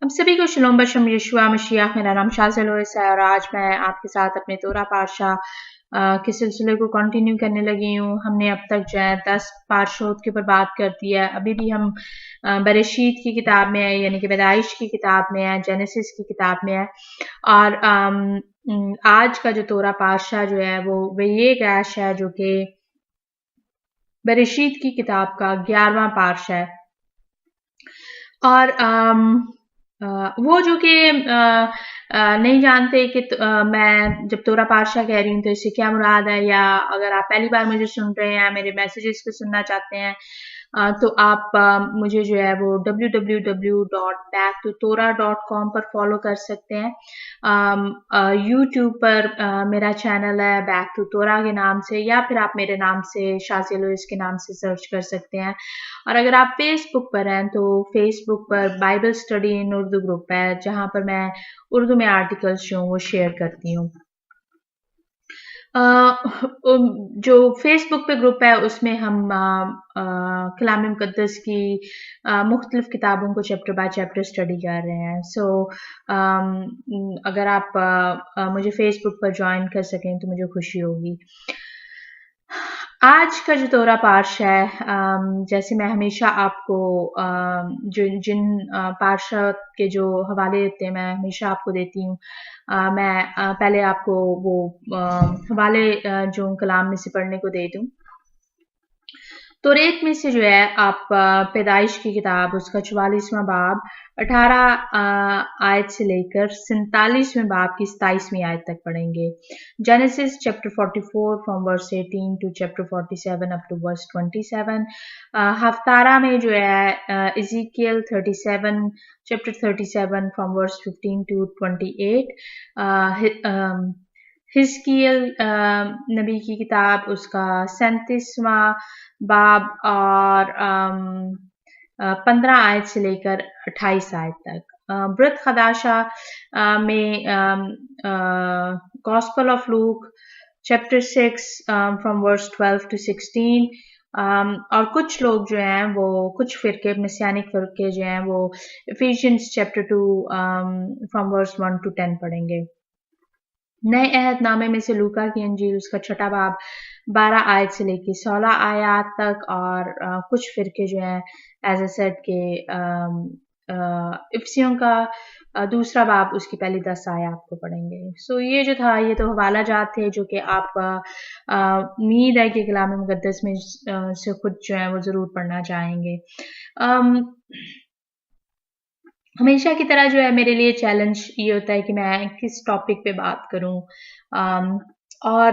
हम सभी को शलोम बशम यशुआ मशीह। मेरा नाम शाज़िल लोइस है और आज मैं आपके साथ अपने तोरा पारशा के सिलसिले को कंटिन्यू करने लगी हूँ। हमने अब तक जो है 10 पारशोत के ऊपर बात कर दी है। अभी भी हम बरेशीत की किताब में है, यानी कि पैदाइश की किताब में है, जेनेसिस की किताब में है। और आज का जो तोरा पारशा जो है वो ये गैश है जो कि बरेशीत की किताब का 11वां पारशा है। और वो जो कि नहीं जानते कि मैं जब तोरा पारशा कह रही हूँ तो इससे क्या मुराद है, या अगर आप पहली बार मुझे सुन रहे हैं, मेरे मैसेजेस को सुनना चाहते हैं, तो आप मुझे जो है वो www.backtotorah.com पर फॉलो कर सकते हैं। यूट्यूब पर मेरा चैनल है बैक टू तोरा के नाम से, या फिर आप मेरे नाम से शाज़िल लोइस के नाम से सर्च कर सकते हैं। और अगर आप फेसबुक पर हैं तो फेसबुक पर Bible study in Urdu group है, जहाँ पर मैं उर्दू में आर्टिकल्स जो वो शेयर करती हूँ। जो फेसबुक पे ग्रुप है उसमें हम कलाम मुक़द्दस की मुख्तलिफ किताबों को चैप्टर बाय चैप्टर स्टडी कर रहे हैं। सो अगर आप मुझे फेसबुक पर ज्वाइन कर सकें तो मुझे खुशी होगी। आज का जो तोरा पारशा है, जैसे मैं हमेशा आपको जिन पारशा के जो हवाले होते हैं मैं हमेशा आपको देती हूँ। मैं पहले आपको वो हवाले जो कलाम में से पढ़ने को दे दूँ। तो रेत में से जो है आप पैदाइश की किताब उसका 44वां बाब 18 आयत से लेकर 47वें बाब की 27वीं आयत तक पढ़ेंगे। Genesis chapter 44 from verse 18 to chapter 47 up to verse 27। हफ्तारा में जो है Ezekiel 37 chapter 37 from verse 15 to 28। हिजकियल नबी की किताब उसका 37वां बाब और 15 आयत से लेकर 28 आयत तक। ब्रत खदाशा में gospel of Luke chapter 6 from verse 12 to 16। और कुछ लोग जो हैं वो कुछ फिरके मसीहानिक फिरके जो हैं वो Ephesians chapter 2 from verse 1 to 10 पढ़ेंगे। नए अहदनामे में से लूका की इंजील उसका 6 बाब 12 आयत से लेकर 16 आयत तक, और कुछ फिरके जो हैं एज ए सेड के इफ्सियों का दूसरा बाब उसकी पहली 10 आयत को पढ़ेंगे। सो ये जो था ये तो हवाला जात थे जो कि आप उम्मीद है कि कलाम मुक़द्दस में से खुद जो है वो ज़रूर पढ़ना चाहेंगे। हमेशा की तरह जो है मेरे लिए चैलेंज ये होता है कि मैं किस टॉपिक पे बात करूं। और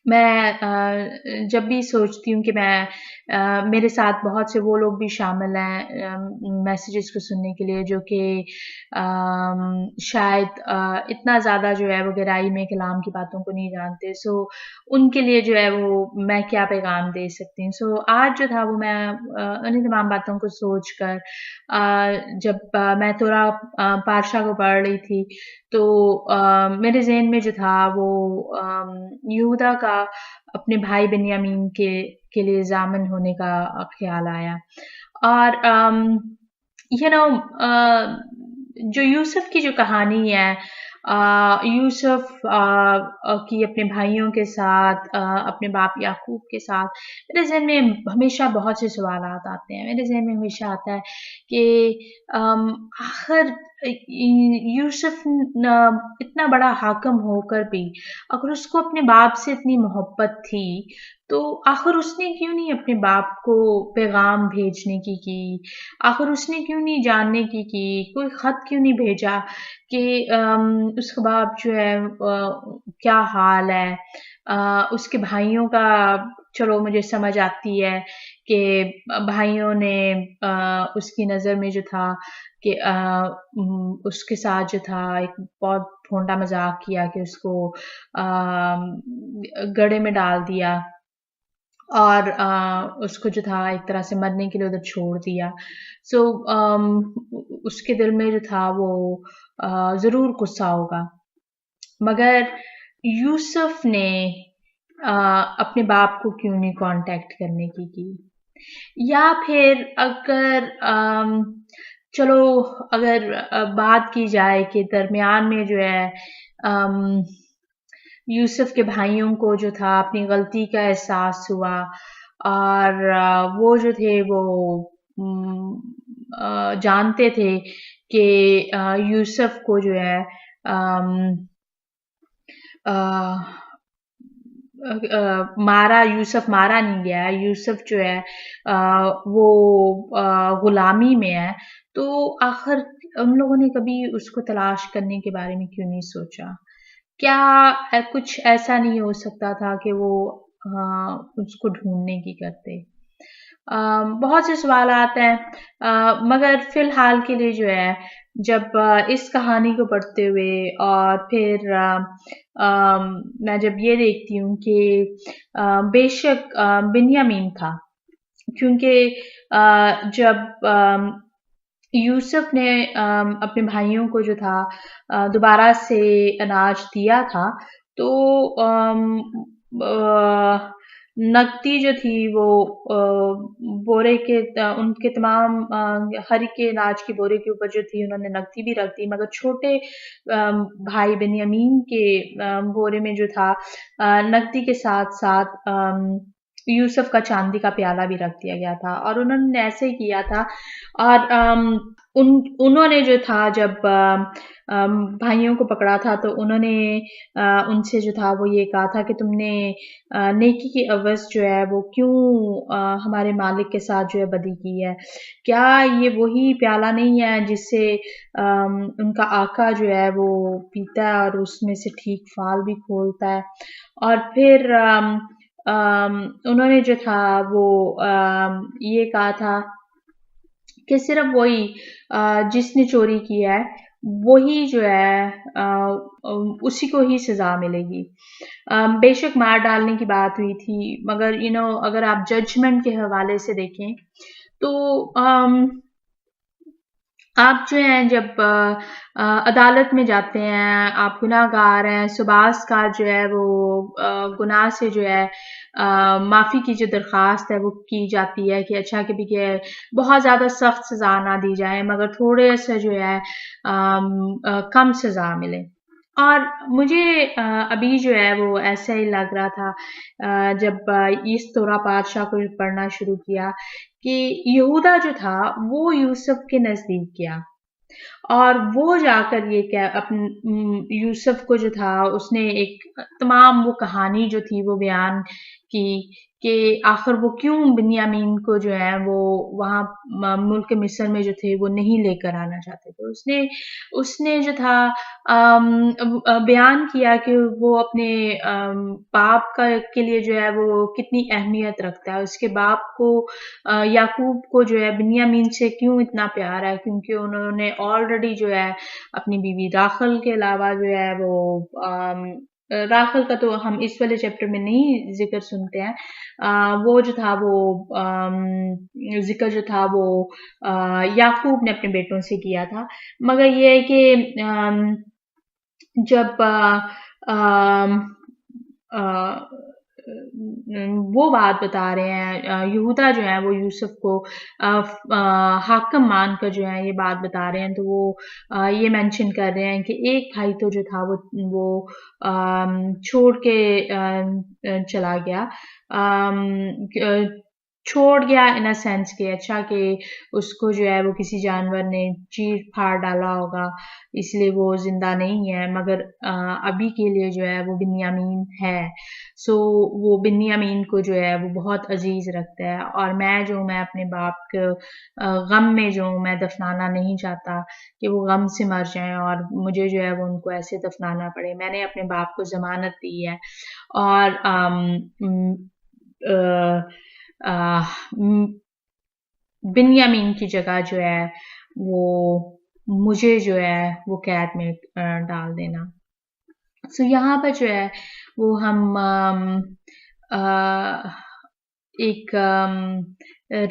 मैं जब भी सोचती हूँ कि मैं मेरे साथ बहुत से वो लोग भी शामिल हैं मैसेजेस को सुनने के लिए जो कि शायद इतना ज़्यादा जो है वो गहराई में कलाम की बातों को नहीं जानते। सो उनके लिए जो है वो मैं क्या पैगाम दे सकती हूँ। सो आज जो था वो मैं उन्हीं तमाम बातों को सोच कर जब मैं तोरा पारशा को पढ़ रही थी तो मेरे ज़हन में जो था वो यहूदा का अपने भाई बिन्यामीन के लिए ज़ामन होने का ख्याल आया। और यू नो जो यूसुफ की जो कहानी है, यूसुफ की अपने भाइयों के साथ अपने बाप याकूब के साथ, मेरे ज़हन में हमेशा बहुत से सवालात आते हैं। मेरे ज़हन में हमेशा आता है कि आखिर यूसुफ इतना बड़ा हाकिम होकर भी अगर उसको अपने बाप से इतनी मोहब्बत थी तो आखिर उसने क्यों नहीं अपने बाप को पैगाम भेजने की, आखिर उसने क्यों नहीं जानने की, कोई खत क्यों नहीं भेजा कि उसका बाप जो है क्या हाल है। उसके भाइयों का चलो मुझे समझ आती है कि भाइयों ने उसकी नज़र में जो था कि उसके साथ जो था एक बहुत भोंडा मजाक किया कि उसको गड्ढे में डाल दिया और उसको जो था एक तरह से मरने के लिए उधर छोड़ दिया। सो उसके दिल में जो था वो ज़रूर गुस्सा होगा। मगर यूसुफ ने अपने बाप को क्यों नहीं कांटेक्ट करने की, या फिर अगर چلو اگر بات کی جائے کہ درمیان میں جو ہے یوسف کے بھائیوں کو جو تھا اپنی غلطی کا احساس ہوا، اور وہ جو تھے وہ جانتے تھے کہ یوسف کو جو ہے یوسف مارا نہیں گیا، یوسف جو ہے وہ غلامی میں ہے، تو آخر ان لوگوں نے کبھی اس کو تلاش کرنے کے بارے میں کیوں نہیں سوچا؟ کیا کچھ ایسا نہیں ہو سکتا تھا کہ وہ اس کو ڈھونڈنے کی کرتے؟ بہت سے سوالات ہیں، مگر فی الحال کے لیے جو ہے جب اس کہانی کو پڑھتے ہوئے اور پھر میں جب یہ دیکھتی ہوں کہ بے شک بنیامین تھا، کیونکہ جب یوسف نے اپنے بھائیوں کو جو تھا دوبارہ سے اناج دیا تھا، تو نقدی جو تھی وہ بورے کے ان کے تمام ہر ایک کے اناج کے بورے کے اوپر جو تھی انہوں نے نقدی بھی رکھ دی، مگر چھوٹے بھائی بنیامین کے بورے میں جو تھا نقدی کے ساتھ ساتھ یوسف کا چاندی کا پیالہ بھی رکھ دیا گیا تھا، اور انہوں نے ایسے ہی کیا تھا۔ اور انہوں نے جو تھا جب بھائیوں کو پکڑا تھا تو انہوں نے ان سے جو تھا وہ یہ کہا تھا کہ تم نے نیکی کی عوض جو ہے وہ کیوں ہمارے مالک کے ساتھ جو ہے بدی کی ہے؟ کیا یہ وہی پیالہ نہیں ہے جس سے ان کا آقا جو ہے وہ پیتا ہے اور اس میں سے ٹھیک فال بھی کھولتا ہے؟ اور پھر انہوں نے جو تھا وہ یہ کہا تھا کہ صرف وہی جس نے چوری کی ہے وہی جو ہے اسی کو ہی سزا ملے گی۔ بے شک مار ڈالنے کی بات ہوئی تھی، مگر اگر آپ ججمنٹ کے حوالے سے دیکھیں تو آپ جو ہیں جب عدالت میں جاتے ہیں، آپ گناہ گار ہیں، سباس کا جو ہے وہ گناہ سے جو ہے معافی کی جو درخواست ہے وہ کی جاتی ہے کہ اچھا کہ بھی کہ بہت زیادہ سخت سزا نہ دی جائے مگر تھوڑے سے جو ہے کم سزا ملے۔ اور مجھے ابھی جو ہے وہ ایسا ہی لگ رہا تھا جب اس طورہ بادشاہ کو پڑھنا شروع کیا کہ یہودا جو تھا وہ یوسف کے نزدیک گیا، اور وہ جا کر یہ کہ یوسف کو جو تھا اس نے ایک تمام وہ کہانی جو تھی وہ بیان کی کہ آخر وہ کیوں بنیامین کو جو ہے وہ وہاں ملک مصر میں جو تھے وہ نہیں لے کر آنا چاہتے تھے۔ اس نے جو تھا بیان کیا کہ وہ اپنے باپ کے لیے جو ہے وہ کتنی اہمیت رکھتا ہے، اس کے باپ کو یعقوب کو جو ہے بنیامین سے کیوں اتنا پیار ہے، کیونکہ انہوں نے آلریڈی جو ہے اپنی بیوی راخل کے علاوہ جو ہے وہ راخل کا تو ہم اس والے چیپٹر میں نہیں ذکر سنتے ہیں، وہ جو تھا وہ ذکر جو تھا وہ یعقوب نے اپنے بیٹوں سے کیا تھا، مگر یہ ہے کہ جب وہ بات بتا رہے ہیں یہودا جو ہے وہ یوسف کو حاکم مان کر جو ہے یہ بات بتا رہے ہیں، تو وہ یہ مینشن کر رہے ہیں کہ ایک بھائی تو جو تھا وہ چھوڑ کے چلا گیا، چھوڑ گیا ان اے سینس کہ اچھا کہ اس کو جو ہے وہ کسی جانور نے چیر پھاڑ ڈالا ہوگا اس لیے وہ زندہ نہیں ہے، مگر ابھی کے لیے جو ہے وہ بنیامین ہے، سو وہ بنیامین کو جو ہے وہ بہت عزیز رکھتا ہے، اور میں اپنے باپ کے غم میں جو میں دفنانا نہیں چاہتا کہ وہ غم سے مر جائیں اور مجھے جو ہے وہ ان کو ایسے دفنانا پڑے۔ میں نے اپنے باپ کو ضمانت دی ہے، اور بنیامین کی جگہ جو ہے وہ مجھے جو ہے وہ قید میں ڈال دینا۔ سو یہاں پر جو ہے وہ ہم ایک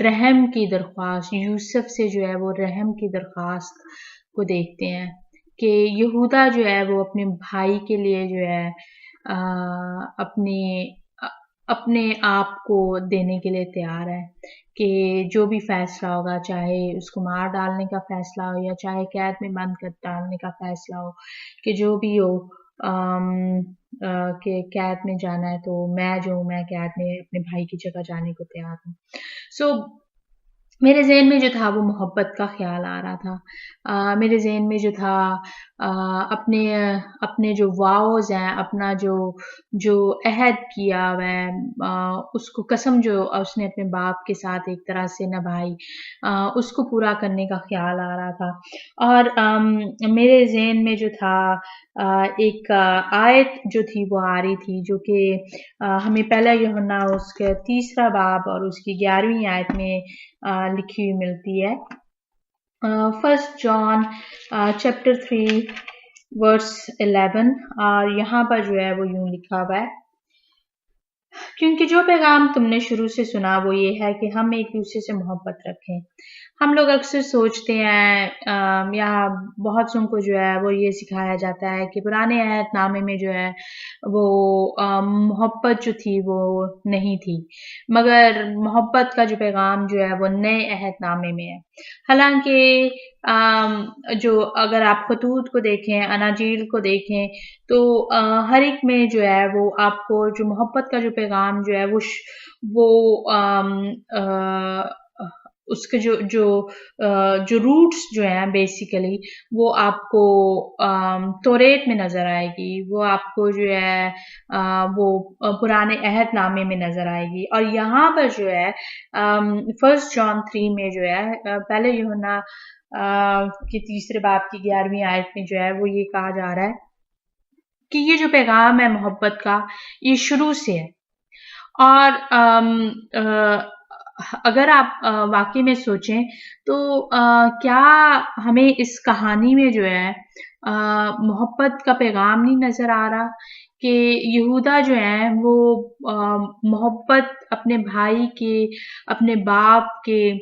رحم کی درخواست، یوسف سے جو ہے وہ رحم کی درخواست کو دیکھتے ہیں کہ یہودا جو ہے وہ اپنے بھائی کے لیے جو ہے अपने आप को देने के लिए तैयार है कि जो भी फैसला होगा, चाहे उसको मार डालने का फैसला हो या चाहे कैद में बंद कर डालने का फैसला हो, कि जो भी हो कि कैद में जाना है तो मैं कैद में अपने भाई की जगह जाने को तैयार हूँ। सो मेरे ज़हन में जो था वो मोहब्बत का ख़्याल आ रहा था। मेरे ज़हन में जो था अ, अपने अपने जो वाउज़ हैं, अपना जो जो अहद किया हुआ है उसको कसम जो उसने अपने बाप के साथ एक तरह से निभाई उसको पूरा करने का ख़्याल आ रहा था। और मेरे ज़हन में जो था एक आयत जो थी वो आ रही थी जो कि हमें पहला यूहन्ना उसके 3रा बाब और उसकी 11वीं आयत में लिखी हुई मिलती है। फर्स्ट जॉन चैप्टर 3 वर्स 11 और यहाँ पर जो है वो यूं लिखा हुआ है, क्योंकि जो पैगाम तुमने शुरू से सुना वो ये है कि हम एक दूसरे से मोहब्बत रखें। हम लोग अक्सर सोचते हैं या बहुत को जो है वो ये सिखाया जाता है कि पुराने अहदनामे में जो है वो मोहब्बत जो थी वो नहीं थी, मगर मोहब्बत का जो पैगाम जो है वो नए अहदनामे में है। हालांकि जो अगर आप खतूत को देखें, अनाजील को देखें तो हर एक में जो है वो आपको जो मोहब्बत का जो पैगाम जो है वो उसके जो रूट्स जो हैं बेसिकली वो आपको तौरेत में नजर आएगी, वो आपको जो है वो पुराने अहदनामे में नजर आएगी। और यहाँ पर जो है फर्स्ट जॉन 3 में जो है पहले यूहन्ना के 3रे बाब की 11वीं आयत में जो है वो ये कहा जा रहा है कि ये जो पैगाम है मोहब्बत का ये शुरू से है। और अगर आप वाकई में सोचें तो क्या हमें इस कहानी में जो है मोहब्बत का पैगाम नहीं नजर आ रहा कि यहूदा जो है वो मोहब्बत अपने भाई के, अपने बाप के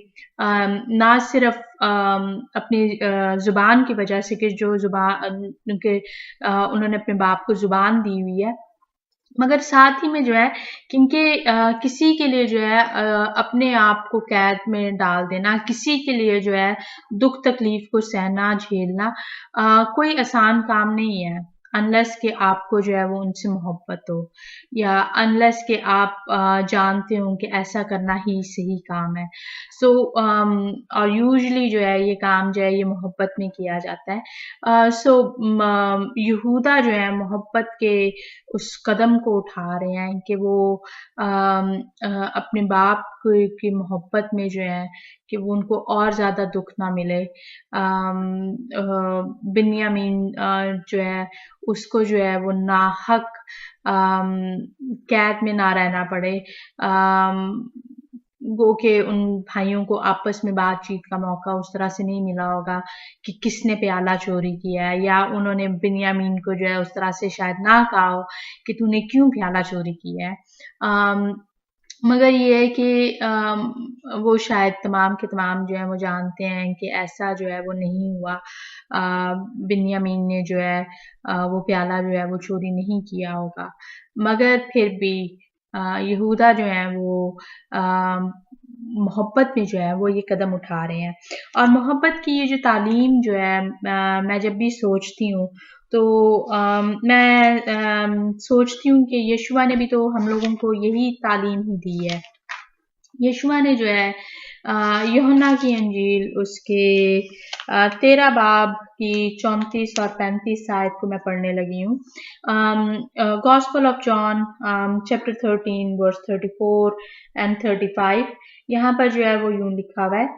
ना सिर्फ अपनी जुबान की वजह से कि जो जुबान के उन्होंने अपने बाप को जुबान दी हुई है, मगर साथ ही में जो है क्योंकि किसी के लिए जो है अपने आप को कैद में डाल देना, किसी के लिए जो है दुख तकलीफ को सहना झेलना कोई आसान काम नहीं है, अनलेस कि आपको जो है वो उनसे मोहब्बत हो या अनलेस कि आप जानते हो कि ऐसा करना ही सही काम है। सो और यूजुअली जो है ये काम जो है ये मोहब्बत में किया जाता है। सो यहूदा जो है मोहब्बत के उस कदम को उठा रहे हैं कि वो अपने बाप की मोहब्बत में जो है कि वो उनको और ज़्यादा दुख ना मिले। बिन्यामीन जो है उसको जो है वो नाहक कैद में ना रहना पड़े, गो के उन भाइयों को आपस में बातचीत का मौका उस तरह से नहीं मिला होगा कि किसने प्याला चोरी किया है, या उन्होंने बिन्यामीन को जो है उस तरह से शायद ना कहा हो कि तूने क्यों प्याला चोरी किया है। मगर ये है कि वो शायद तमाम के तमाम जो है वो जानते हैं कि ऐसा जो है वो नहीं हुआ। बिन्यामीन ने जो है वो प्याला जो है वो चोरी नहीं किया होगा, मगर फिर भी यहूदा जो है वो मोहब्बत में जो है वो ये कदम उठा रहे हैं। और मोहब्बत की ये जो तालीम जो है मैं जब भी सोचती हूँ तो मैं सोचती हूँ कि यीशुआ ने भी तो हम लोगों को यही तालीम ही दी है। यीशुआ ने जो है यूहन्ना की अंजील उसके 13 बाब की 34 और 35 आयत को मैं पढ़ने लगी हूँ। Gospel of John chapter 13 verse 34 and 35, यहाँ पर जो है वो यूं लिखा हुआ है,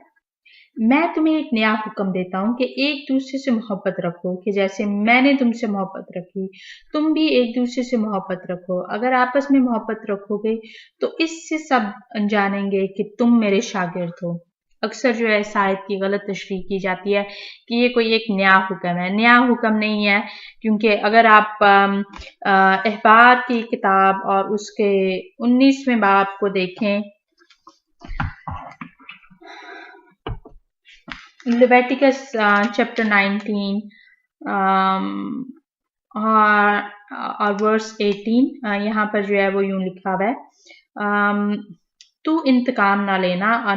मैं तुम्हें एक नया हुक्म देता हूँ कि एक दूसरे से मोहब्बत रखो, कि जैसे मैंने तुमसे मोहब्बत रखी तुम भी एक दूसरे से मोहब्बत रखो। अगर आपस में मोहब्बत रखोगे तो इससे सब जानेंगे कि तुम मेरे शागिर्द हो। अक्सर जो है इस आयत की गलत तशरीह की जाती है कि ये कोई एक नया हुक्म है। नया हुक्म नहीं है, क्योंकि अगर आप अहबार की किताब और उसके 19वें बाब को देखें, Leviticus chapter 19 और वर्स 18, यहाँ पर जो है वो यूं लिखा हुआ है, तू इंतकाम ना लेना और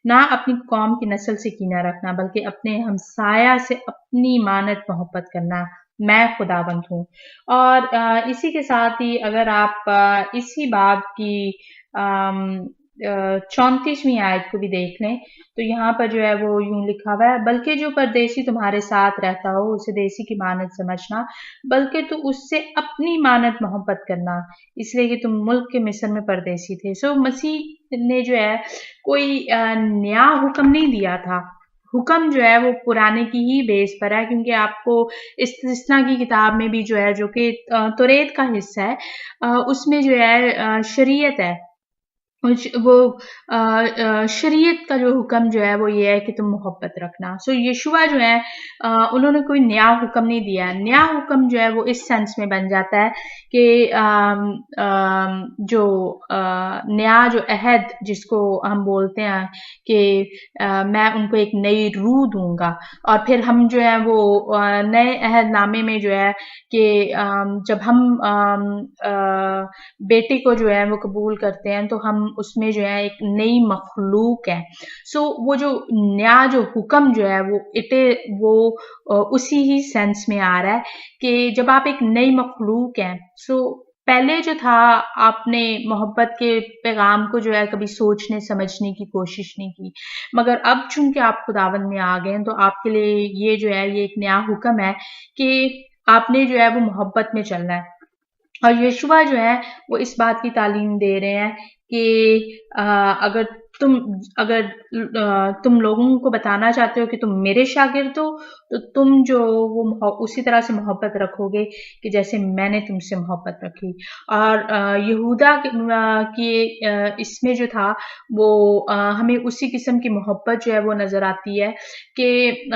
ना अपनी कौम की नस्ल से कीना रखना, बल्कि अपने हमसाया से अपनी मानत मोहब्बत करना, मैं खुदावंद हूँ। और इसी के साथ ही अगर आप इसी बाब की 34वीं आयत को भी देख लें तो यहाँ पर जो है वो यूं लिखा हुआ है, बल्कि जो परदेसी तुम्हारे साथ रहता हो उसे देसी की मानत समझना, बल्कि तो उससे अपनी मानत मोहब्बत करना, इसलिए कि तुम मुल्क के मिस्र में परदेसी थे। सो मसीह ने जो है कोई नया हुक्म नहीं दिया था। हुक्म जो है वो पुराने की ही बेस पर है, क्योंकि आपको इस्तिस्ना की किताब में भी जो है, जो कि तौरेत का हिस्सा है, उसमें जो है शरीयत है। वो शरीयत का जो हुक्म जो है वो ये है कि तुम मोहब्बत रखना। सो यीशुआ जो है उन्होंने कोई नया हुक्म नहीं दिया। नया हुक्म जो है वो इस सेंस में बन जाता है कि जो नया जो अहद जिसको हम बोलते हैं कि मैं उनको एक नई रूह दूंगा, और फिर हम जो है वो नए अहदनामे में जो है कि जब हम बेटे को जो है वो कबूल करते हैं तो हम उसमें जो है एक नई मखलूक है। सो वो जो नया जो हुक्म जो है वो उसी ही सेंस में आ रहा है कि जब आप एक नई मखलूक हैं, सो पहले जो था आपने मोहब्बत के पैगाम को जो है कभी सोचने समझने की कोशिश नहीं की, मगर अब चूंकि आप खुदावंद में आ गए हैं तो आपके लिए ये जो है ये एक नया हुक्म है कि आपने जो है वो मोहब्बत में चलना है। और यीशुआ जो है वो इस बात की तालीम दे रहे हैं कि अगर तुम लोगों को बताना चाहते हो कि तुम मेरे शागिर्द हो, तो तुम जो वो उसी तरह से मोहब्बत रखोगे कि जैसे मैंने तुमसे मोहब्बत रखी। और यहूदा की इसमें जो था वो हमें उसी किस्म की मोहब्बत जो है वो नजर आती है कि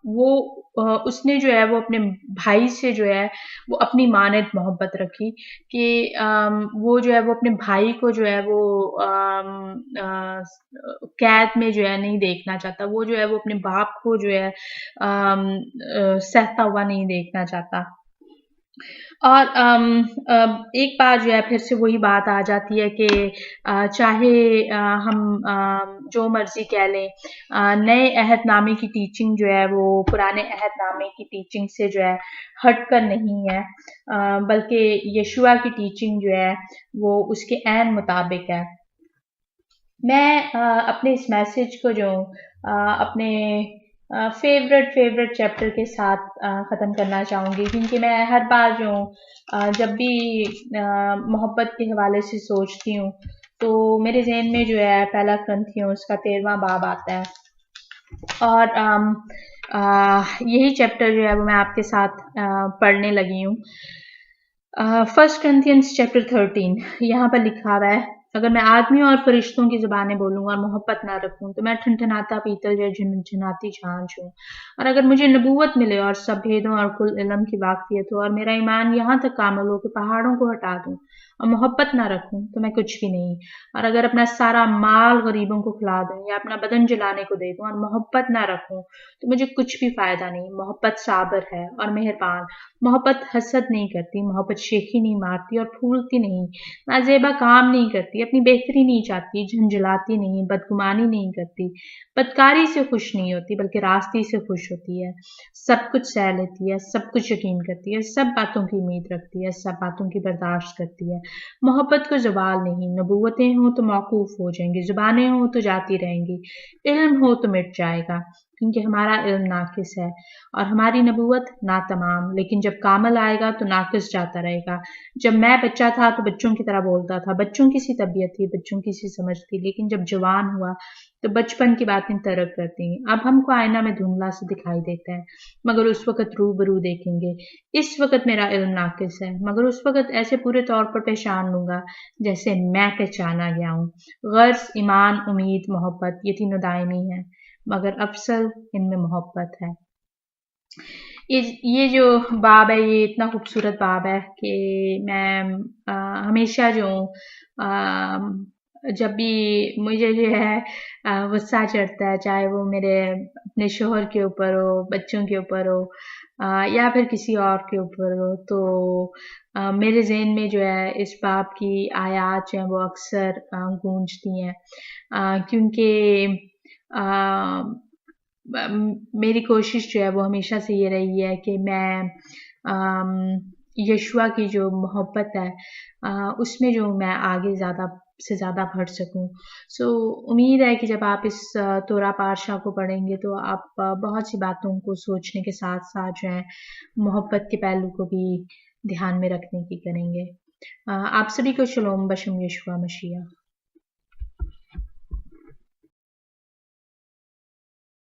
वो उसने जो है वो अपने भाई से जो है वो अपनी मानद मोहब्बत रखी कि वो जो है वो अपने भाई को जो है वो कैद में जो है नहीं देखना चाहता। वो जो है वो अपने बाप को जो है सहता हुआ नहीं देखना चाहता। और एक बार जो है फिर से वही बात आ जाती है कि चाहे हम जो मर्जी कह लें, नए अहदनामे की टीचिंग जो है वो पुराने अहदनामे की टीचिंग से जो है हटकर नहीं है, बल्कि यीशुआ की टीचिंग जो है वो उसके ऐन मुताबिक है। मैं अपने इस मैसेज को जो अपने फेवरेट चैप्टर के साथ ख़त्म करना चाहूँगी, क्योंकि मैं हर बार जो जब भी मोहब्बत के हवाले से सोचती हूँ तो मेरे ज़हन में जो है पहला ग्रंथियों उसका 13वां बाब आता है, और यही चैप्टर जो है वो मैं आपके साथ पढ़ने लगी हूँ। फर्स्ट करंथियंस चैप्टर 13 यहाँ पर लिखा हुआ है, अगर मैं आदमियों और फरिश्तों की ज़ुबानें बोलूँ और मोहब्बत ना रखूँ तो मैं ठनठनाता पीतल या झनझनाती झांझ हूँ। और अगर मुझे नबूवत मिले और सब भेदों और कुल इल्म की वाकफियत हो और मेरा ईमान यहाँ तक कामिल हो कि पहाड़ों को हटा दूँ और मोहब्बत ना रखूँ तो मैं कुछ भी नहीं। और अगर अपना सारा माल गरीबों को खिला दूँ या अपना बदन जलाने को दे दूँ और मोहब्बत ना रखूँ तो मुझे कुछ भी फ़ायदा नहीं। मोहब्बत साबर है और मेहरबान, मोहब्बत हसद नहीं करती, मोहब्बत शेखी नहीं मारती और फूलती नहीं, नाजेबा काम नहीं करती, अपनी बेहतरी नहीं चाहती, झंझलाती नहीं, बदगुमानी नहीं करती, बदकारी से खुश नहीं होती बल्कि रास्ती से खुश होती है, सब कुछ सह लेती है, सब कुछ यकीन करती है, सब बातों की उम्मीद रखती है, सब बातों की बर्दाश्त करती है। मोहब्बत को ज़वाल नहीं। नबूवतें हों तो मौकूफ हो जाएंगी, ज़ुबानें हों तो जाती रहेंगी, इल्म हो तो मिट जाएगा, क्योंकि हमारा इल्म नाकिस है और हमारी नबूवत नातमाम, लेकिन जब कामल आएगा तो नाकिस जाता रहेगा। जब मैं बच्चा था तो बच्चों की तरह बोलता था, बच्चों की सी तबीयत थी, बच्चों की सी समझ थी, लेकिन जब जवान हुआ तो बचपन की बातें तर्क करती। अब हमको आईना में धुंधला से दिखाई देता है, मगर उस वक़्त रूबरू देखेंगे। इस वक़्त मेरा इल्म नाकिस है, मगर उस वक़्त ऐसे पूरे तौर पर पहचान लूँगा जैसे मैं पहचाना गया हूँ। गर्ज़, ईमान, उम्मीद, मोहब्बत ये तीनों दायमी हैं, मगर अफसल इनमें मोहब्बत है। ये जो बाब है ये इतना खूबसूरत बाब है कि मैं हमेशा जो जब भी मुझे जो है गुस्सा चढ़ता है, चाहे वो मेरे अपने शौहर के ऊपर हो, बच्चों के ऊपर हो, या फिर किसी और के ऊपर हो, तो मेरे ज़हन में जो है इस बाब की आयत जो है वो अक्सर गूंजती हैं, क्योंकि मेरी कोशिश जो है वो हमेशा से ये रही है कि मैं यशुआ की जो मोहब्बत है उसमें जो मैं आगे ज़्यादा से ज़्यादा बढ़ सकूं। सो उम्मीद है कि जब आप इस तोरा पातशाह को पढ़ेंगे तो आप बहुत सी बातों को सोचने के साथ साथ जो है मोहब्बत के पहलू को भी ध्यान में रखने की करेंगे। आप सभी को शलोम बशम यशुआ मसीह।